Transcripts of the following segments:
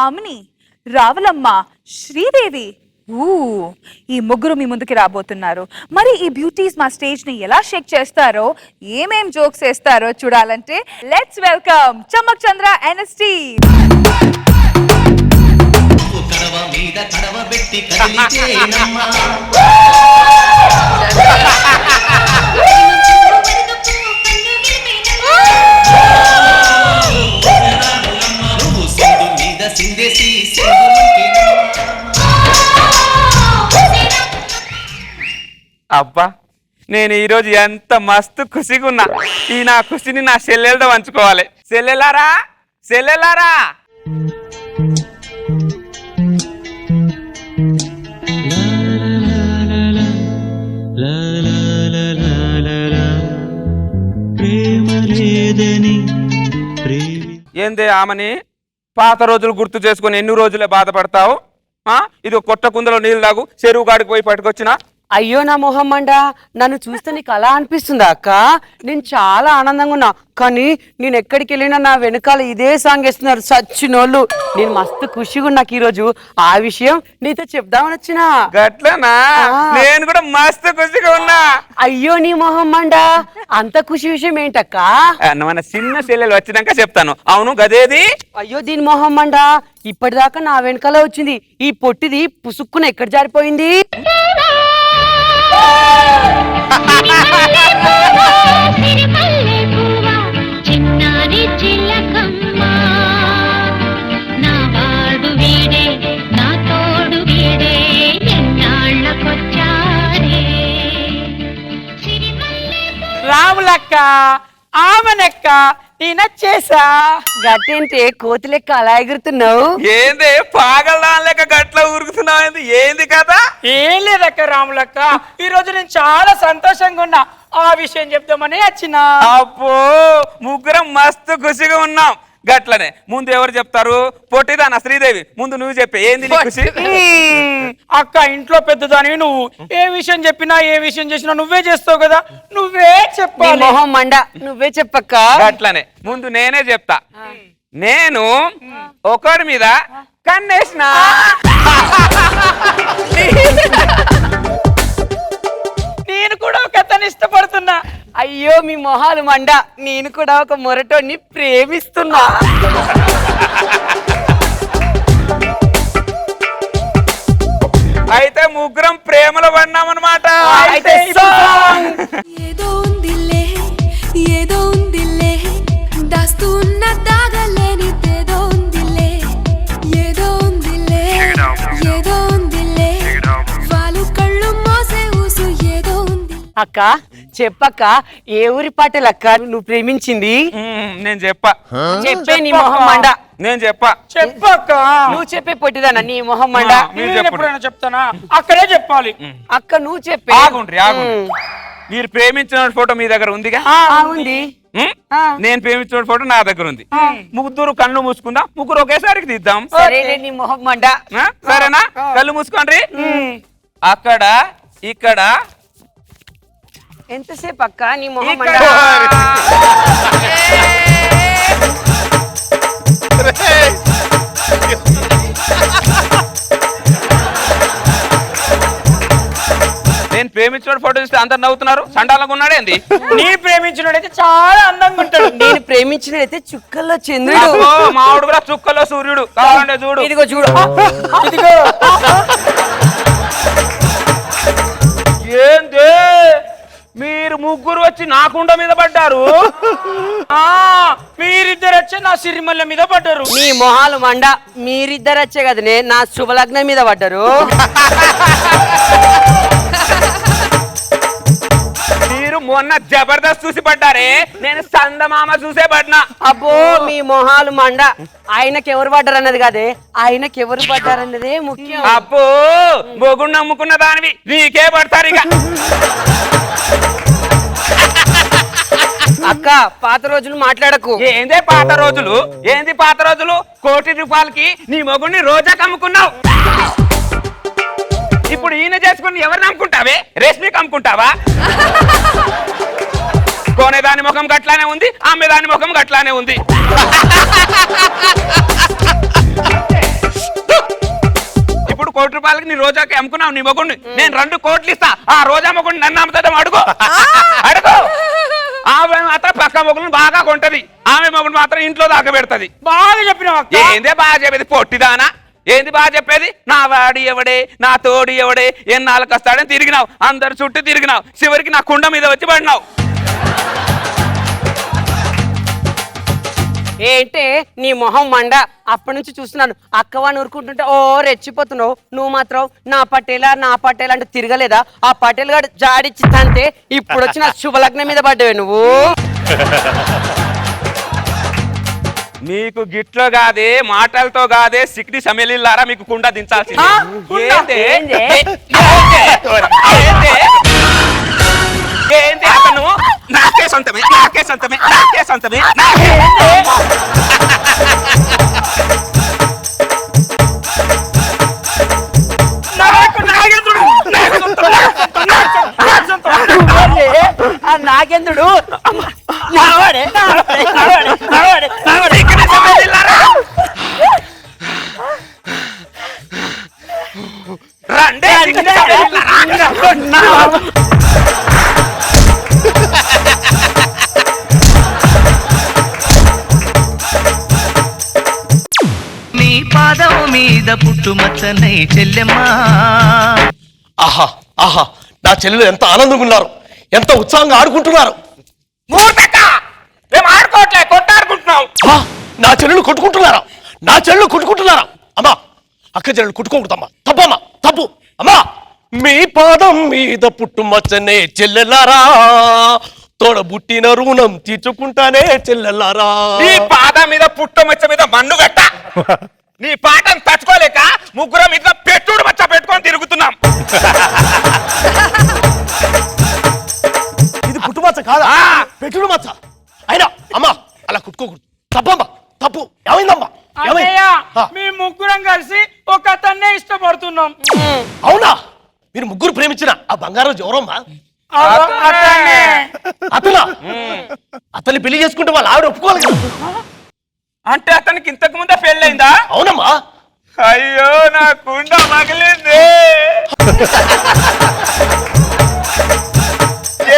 ఆమెని, రావులమ్మ, శ్రీదేవి ఈ ముగ్గురు మీ ముందుకి రాబోతున్నారు. మరి ఈ బ్యూటీస్ మా స్టేజ్ ని ఎలా షేక్ చేస్తారో, ఏమేం జోక్స్ వేస్తారో చూడాలంటే let's welcome Chammak Chandra NST. అబ్బా, నేను ఈరోజు ఎంత మస్తు ఖుషిగా ఉన్నా. ఈ నా ఖుషిని నా చెల్లెలతో పంచుకోవాలి. చెల్లెలారా చెల్లెలారా, ఏందే ఆమెని పాత రోజులు గుర్తు చేసుకుని ఎన్ని రోజులే బాధపడతావు? ఇది కొట్ట కుందలో నీళ్ళు తాగు, చెరువు గాడికి పోయి పట్టుకొచ్చినా. అయ్యో నా మొహం మండ, నన్ను చూస్తే నీకు అలా అనిపిస్తుందా అక్క? నేను చాలా ఆనందంగా ఉన్నా, కానీ నేను ఎక్కడికి వెళ్ళినా నా వెనకాల ఇదే సాంగ్ వేస్తున్నారు సచ్చినోళ్ళు. నేను మస్తు ఖుషిగా ఉన్నాకు ఈరోజు. ఆ విషయం నీతో చెప్దామని వచ్చినా. గట్లనా? నేను కూడా మస్తు ఖుషిగా ఉన్నా. అయ్యో నీ మొహం మండ, అంత ఖుషి విషయం ఏంటక్క? మన చిన్న చెల్లెలు వచ్చినాక చెప్తాను. అవును గదేది? అయ్యో దీని మొహం మండ, ఇప్పటిదాకా నా వెనకాల వచ్చింది. ఈ పొట్టిది పుసుక్కున ఎక్కడ జారిపోయింది? రాములక్క, ఆమెనక్క, నేనొచ్చేసా. గట్టేంటే కోతి లెక్క అలా ఎగురుతున్నావు? ఏంది పాగల లెక్క గట్ల ఉరుకుతున్నావు? ఏంది కదా? ఏం లేదక్క రాములక్క, ఈ రోజు నేను చాలా సంతోషంగా ఉన్నా. ఆ విషయం చెప్దామని వచ్చిన. అబ్బో, ముగ్గురం మస్తు ఖుషిగా ఉన్నాం. గట్లనే ముందు ఎవరు చెప్తారు? పొట్టిదానా శ్రీదేవి? ముందు నువ్వు చెప్పే, ఏంది నీ ఖుషి? అక్క, ఇంట్లో పెద్దదాని నువ్వు. ఏ విషయం చెప్పినా ఏ విషయం చేసినా నువ్వే చేస్తావు కదా, నువ్వే చెప్పాలి. మొహం మండ, నువ్వే చెప్పక్క. గట్లనే ముందు నేనే చెప్తా. నేను ఒకరి మీద కన్నేసిన. నేను కూడా ఒక అతను ఇష్టపడుతున్నా. అయ్యో మీ మొహాలు మండ, నేను కూడా ఒక మొరటోని ప్రేమిస్తున్నా. అయితే ముగ్గురం ప్రేమలో పడినామన్నమాట. ఏదో ఉందిలే, ఏదో ఉందిలే, దాస్తున్న దాగలేనిదేదో ఉందిలే, ఏదో ఉందిలే, ఏదో ఉందిలే, వాళ్ళు కళ్ళు మోసే ఊసు ఏదో ఉంది. అక్క చెప్పక్క, ఏ ఊరి పాటలక్క నువ్వు ప్రేమించింది? నేను చెప్పా. చెప్పే నీ మొహం మండ. నేను చెప్పా. చెప్పక్క. నువ్వు చెప్పే పొట్టిదానా నీ మొహం మండ? నేను ఎప్పుడైనా చెప్తానా? అక్కడే చెప్పాలి. అక్క నువ్వు చెప్పే. ఆగుండ్రి మీరు ప్రేమించిన ఫోటో మీ దగ్గర ఉందిగా? ఉంది. నేను ప్రేమించిన ఫోటో నా దగ్గర ఉంది. ముగ్గురు కళ్ళు మూసుకుందాం, ముగ్గురు ఒకేసారికి తీద్దాం. సరేలే నీ మొహం మండ. సరేనా? కళ్ళు మూసుకోండి. అక్కడ ఇక్కడ ఎంతసేపు అక్క నీ మొహం మండ? నేను ప్రేమించిన ఫోటో చూస్తే అందరు నవ్వుతున్నారు. సండాలంగా ఉన్నాడేంది? నీ ప్రేమించినోడైతే చాలా అందంగా ఉంటాడు. నేను ప్రేమించినైతే చుక్కల్లో చంద్రుడు. మావుడు కూడా చుక్కల్లో సూర్యుడు. కావాలంటే చూడు. ఇదిగో చూడు. ఇదిగో. ఏంది మీరు ముగ్గురు వచ్చి నా కుండ మీద పడ్డారు? మీరిద్దరు వచ్చి నా సిరిమల్ల మీద పడ్డారు. మీ మొహాలు మండ, మీరిద్దరు వచ్చే కదనే నా శుభలగ్నం మీద పడ్డారు. మీరు మొన్న జబర్దస్త్ చూసి పడ్డారే, నేను సందమామ చూసే పడ్డా. అబ్బో మీ మొహాలు మండ, ఆయనకి ఎవరు పడ్డారు అన్నది కాదే, ఆయనకి ఎవరు పడ్డారన్నదే ముఖ్యం. అబ్బో మొగుడు నమ్ముకున్న దానివి నీకే పడతారు ఇక. అక్క పాత రోజులు మాట్లాడకు. ఏందే పాత రోజులు? ఏంది పాత రోజులు? 1 కోటి రూపాయలకి నీ మొగుడిని రోజా కమ్ముకున్నావు. ఇప్పుడు ఈయన చేసుకుని ఎవరిని అమ్ముకుంటావే? రేష్మికి అమ్ముకుంటావా? కొనేదాని ముఖం గట్లానే ఉంది, అమ్మేదాని ముఖం గట్లానే ఉంది. కోట్ల రూపాయలకి నీ రోజాకి అమ్ముకున్నావు నీ మొగుడిని, నేను 2 కోట్లు ఇస్తా. ఆ రోజా మొగుడిని నన్ను అమ్ముతాం అడుగు అడుగు. ఆమె మాత్రం పక్క మొగుడిని బాగా కొంటది, ఆమె మొగుడు మాత్రం ఇంట్లో దాకా పెడతది. బాగా చెప్పినావు అక్క. ఏందే బాగా చెప్పేది పొట్టిదానా? ఏంది బాగా చెప్పేది? నా వాడి ఎవడే, నా తోడి ఎవడే, ఎన్నాళ్ళకి వస్తాడని తిరిగినావు, అందరు చుట్టూ తిరిగినావు, చివరికి నా కుండ మీద వచ్చి పడినావు. ఏంటే నీ మొహం మండ, అప్పటి నుంచి చూస్తున్నాను. అక్కవాని ఊరుకుంటుంటే ఓ రెచ్చిపోతున్నావు. నువ్వు మాత్రం నా పటేలా అంటూ తిరగలేదా? ఆ పటేల్ గారు జాడిచ్చి తంతే ఇప్పుడు వచ్చిన శుభలగ్నం మీద పడ్డావే నువ్వు. మీకు గిట్లో కాదే, మాటలతో కాదే, సిక్కి సమేలిల్లారా మీకు కుండ దించాల్సింది. ఏంటి అతను నాకే సొంతమే, నాకే సొంతమే, నాకే సొంతమే, నాగేంద్రుడు నీ పాదం మీద పుట్టుమచ్చనై చెల్లెమ్మా. ఆహా ఆహా, నా చెల్లెలు ఎంత ఆనందంగా ఉన్నారు, ఎంత ఉత్సాహంగా ఆడుకుంటున్నారు. మేము ఆడుకోవట్లే, కొట్టాడుకుంటున్నాం. నా చెల్లెలు కొట్టుకుంటున్నారా? నా చెల్లెలు కొట్టుకుంటున్నారా? అమ్మా, అక్క చెల్లెలు కొట్టుకోకూడదమ్మా, తప్పమ్మా, తప్పు. అమ్మా, మీ పాదం మీద పుట్టుమచ్చనే చెల్లెలారా, తోడబుట్టిన రుణం తీర్చుకుంటానే చెల్లెలారా. నీ పాదం మీద పుట్టమచ్చ మీద మన్ను పెట్ట, నీ పాటను తట్టుకోలేక ముగ్గురం మీద పెట్టుడు మచ్చ పెట్టుకొని తిరుగుతున్నాం. ఇది పుట్టుమచ్చ కాదా? పెట్టుడు మచ్చ. అయినా అమ్మా అలా కుట్టుకోకూడదు, తప్పమ్మా, తప్పు. ఏమైందమ్మా? అన్నయ్య, మీ ముగ్గురం కలిసి ఒక అతన్నే ఇష్టపడుతున్నాం. అవునా? మీరు ముగ్గురు ప్రేమించిన ఆ బంగారం ఎవరమ్మా? అతనా? అతన్ని పెళ్లి చేసుకుంటే వాళ్ళు ఆవిడ ఒప్పుకోవాలి కదా? అంటే అతనికి ఇంతకు ముందే పెళ్ళైందా? అవునమ్మా. అయ్యో, నా కుండ మగిలింది.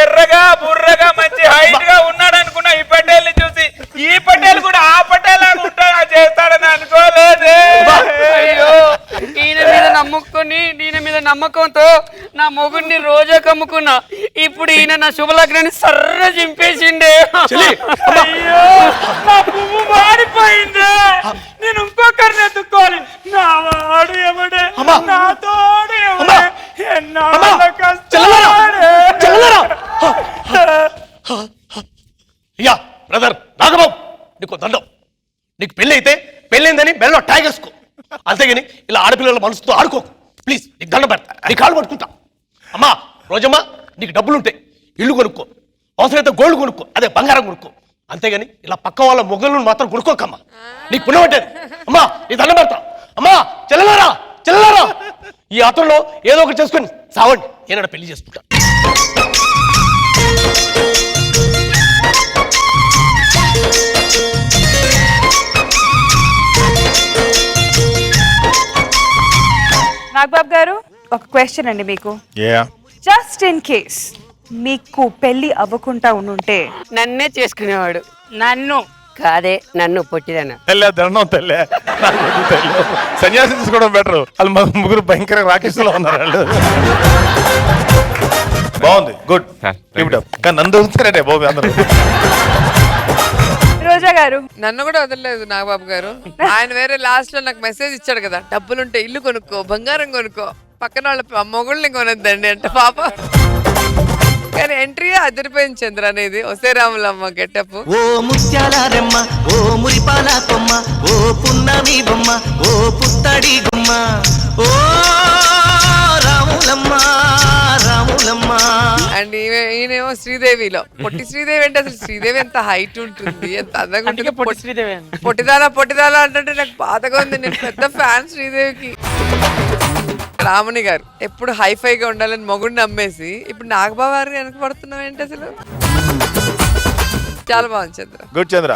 ఎర్రగా బుర్రగా మంచి హైట్ గా ఉన్నాడు అనుకున్నా, ఈ పటేల్ చూసి. ఈ పటేల్ కూడా ఆ పటేల్ ఉంటా చేస్తాడని అనుకోలేదు. అయ్యో, ఈయన మీద నమ్ముకొని, ఈయన మీద నమ్మకంతో నా మొగుడిని రోజా కమ్ముకున్నా. ఇప్పుడు ఈయన నా శుభలగ్నాన్ని సర్ర చింపేసిండే. అయ్యో, నా పువ్వు మాడిపోయింది. నేను ఇంకొకరిని ఎత్తుకోవాలి. నా వాడు ఎవడే, నా తోడు ఎవడే, ఎన్నాళ్ళ కష్టాడే. అయ్యా బ్రదర్ నాగబాబు, నీకు దండం. నీకు పెళ్ళి అయితే పెళ్ళైందని బెల్లో ట్యాగ్ వేసుకో, అంతేగాని ఇలా ఆడపిల్లల మనసుతో ఆడుకోకు. ప్లీజ్, నీకు దండం పెడతా, నీ కాళ్ళు పట్టుకుంటా. అమ్మా రోజమ్మా, నీకు డబ్బులుంటాయి, ఇల్లు కొనుక్కో, అవసరమైతే గోల్డ్ కొనుక్కో, అదే బంగారం కొనుక్కో. అంతేగాని ఇలా పక్క వాళ్ళ మొగ్గలను మాత్రం కొనుక్కోకమ్మా, నీకు పుణ్యం పట్టేది. అమ్మా నీ దండం పెడతా. అమ్మా చెల్లెలారా, చెల్లెలారా, ఈ ఆటంలో ఏదో ఒకటి చేసుకొని సావండి, ఏనాడు పెళ్లి చేసుకుంటా. నాగబాబు గారు, ఒక క్వశ్చన్ అండి మీకు. జస్ట్ ఇన్ కేస్ మీకు పెళ్లి అవ్వకుండా ఉండుంటే నన్నే చేసుకునేవాడు. నన్ను కాదే, నన్ను పొట్టిదన్న. దండం తెల్లే, సన్యాసం తీసుకోవడం బెటర్. వాళ్ళు ముగ్గురు భయంకర రాకేష్లో ఉన్నారు వాళ్ళు. బాగుంది, గుడ్. కానీ నన్ను వదులుతారంటే బాబు అందరూ. రోజా గారు, నన్ను కూడా వదలలేదు నాగబాబు గారు. ఆయన వేరే లాస్ట్ లో నాకు మెసేజ్ ఇచ్చాడు కదా, డబ్బులుంటే ఇల్లు కొనుక్కో, బంగారం కొనుక్కో, పక్కన వాళ్ళ మొగుళ్ళని కొనొద్దండి అంటే పాప. కానీ ఎంట్రీ అదిరిపోయింది చంద్ర అనేది. ఒసే రాములమ్మ గెటప్. ఓ ముత్యాల రెమ్మ, ఓ మురిపాల కొమ్మ, ఓ పున్నమి బొమ్మ, ఓ పుత్తడి గుమ్మ, ఓ రాములమ్మ రాములమ్మ. అండ్ ఈయనేమో శ్రీదేవిలో పొట్టి శ్రీదేవి అంటే అసలు శ్రీదేవి ఎంత హైట్ ఉంటుంది, ఎంత అందంగా ఉంటుంది. పొట్టిదాలా అంటే నాకు బాధగా ఉంది. నేను పెద్ద ఫ్యాన్ శ్రీదేవికి. రాముని గారు ఎప్పుడు హైఫైగా ఉండాలని మొగుడిని నమ్మేసి ఇప్పుడు నాగబాబు గారు వెనక పడుతున్నావు ఏంటి అసలు? చాలా బాగుంది చంద్ర. గుడ్ చంద్ర.